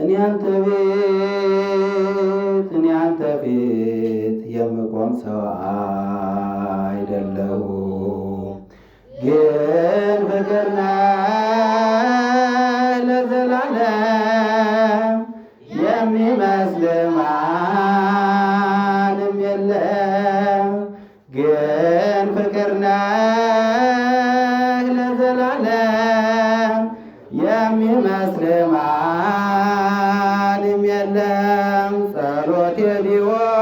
እኔ አንተ ፊት የምቆም ሰው አይደለሁም፣ ግን ፍቅር ነህ ለዘላለም የሚመስል ማንም የለም። ግን ፍቅር ነህ ለዘላለም የሚመስል ማንም የለም። ጸሎቴ ቢሆን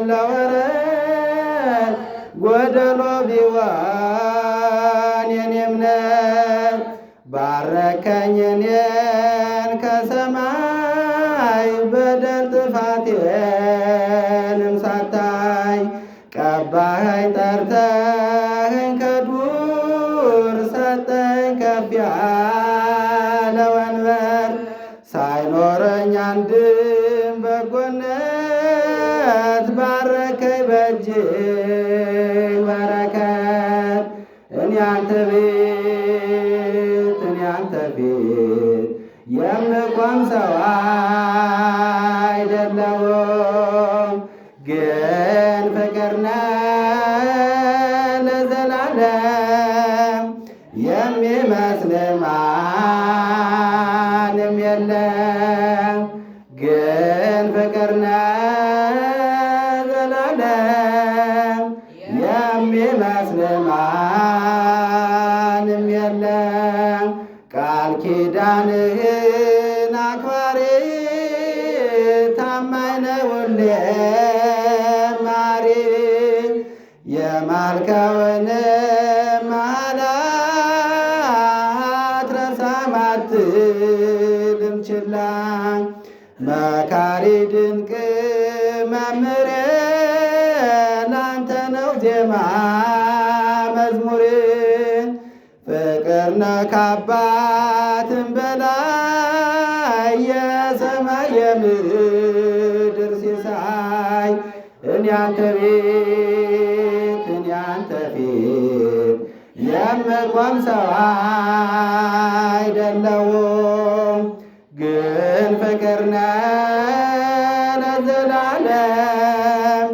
ለወረት ጎደሎ ቢሆን የኔ እምነት ባረከኝ እኔን ከሰማይ በደል ጥፋቴንም ሳታይ ቀባኸኝ ጠርተኸኝ ከዱር ሰጠኝ ከፍ ያለ ወንበር ሳይኖረኝ አንድም በጎነት ባረከኝ በእጅህ በረከት። እኔ አንተ ፊት የምቆም ሰው አይደለሁም፣ ግን ፍቅር ነህ ለዘላለም የሚመስል ማንም የለም። ግን ፍቅር ነህ ዘላለም የሚመስል ማንም የለም። ቃል ኪዳንህን አክባሪ ታማኝ ነህ ሁሌም ማሪ የማልከውን መሐላ አትረሳም አትልም ችላ። መካሪ ድንቅ መምህሬ ላንተ ነው ዜማ መዝሙሬ። ፍቅር ነህ ከአባትም በላይ የሰማይ የምድር ሲሳይ። እኔ አንተ ፊት የምቆም ሰው አይደለሁም፣ ግን ፍቅር ነህ ለዘላለም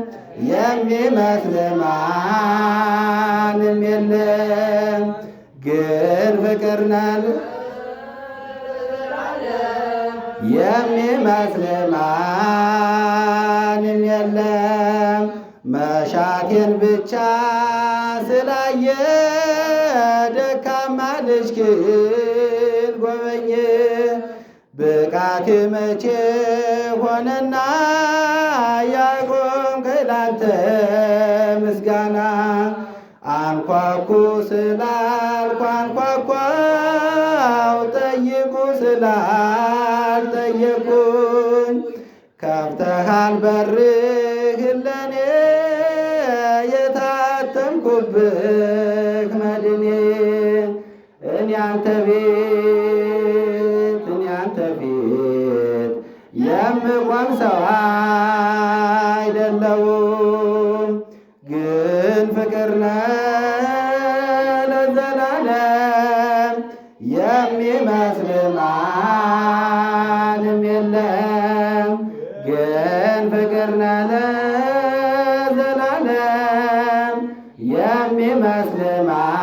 የሚመስል ማንም የለም። ግን ፍቅር ነህ የሚመስል ማንም የለም። መሻቴን ብቻ ስላየ ደካማ ልጅህን ጎበኘ። ብቃት መቼ ሆነና ያቆምከኝ ላንተ ምስጋና። አንኳኩ ስላልኩ አንኳኳው፣ ጠይቁ ስላልጠየቁኝ ከፍተሃል በርህን ለኔ የታተምኩብህ መድኔ። እኔ አንተ ፊት የምቆም ሰው አይደለሁም፣ ግን ፍቅር ነህ ለዘላለም የሚመስል ማንም የለም። ግን ፍቅር ነህ ለዘላለም የሚመስል ማንም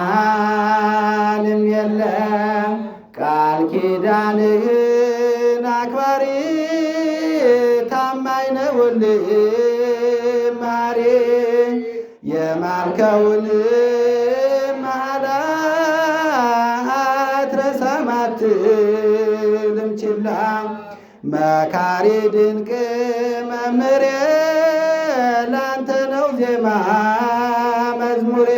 የለም። ቃል ኪዳንህን አክባሪ ታማኝ ነህ ሁሌም ማሪ የማልከውን መሐላ አትረሳም አትልም ችላ። መካሪ ድንቅ መምህሬ ላንተ ነው ዜማ መዝሙሬ።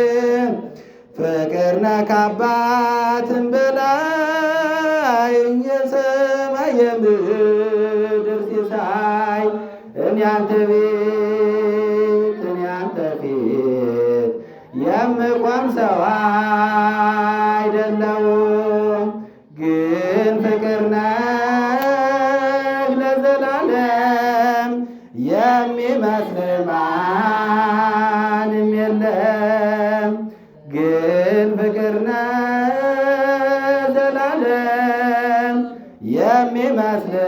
ፍቅር ነህ ከአባትም በላይ የሰማይ የምድር ሲሳይ። እኔ አንተ ፊት የምቆም ሰው አይደለሁም፣ ግን ፍቅር ነህ ለዘላለም የሚመስል ማንም የለም። ግን ፍቅር ነህ ዘላለም የሚመስል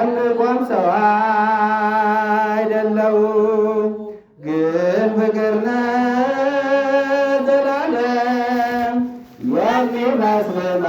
የምቆም ሰው አይደለሁም፣ ግን ፍቅር ነህ ዘላለም የሚመስል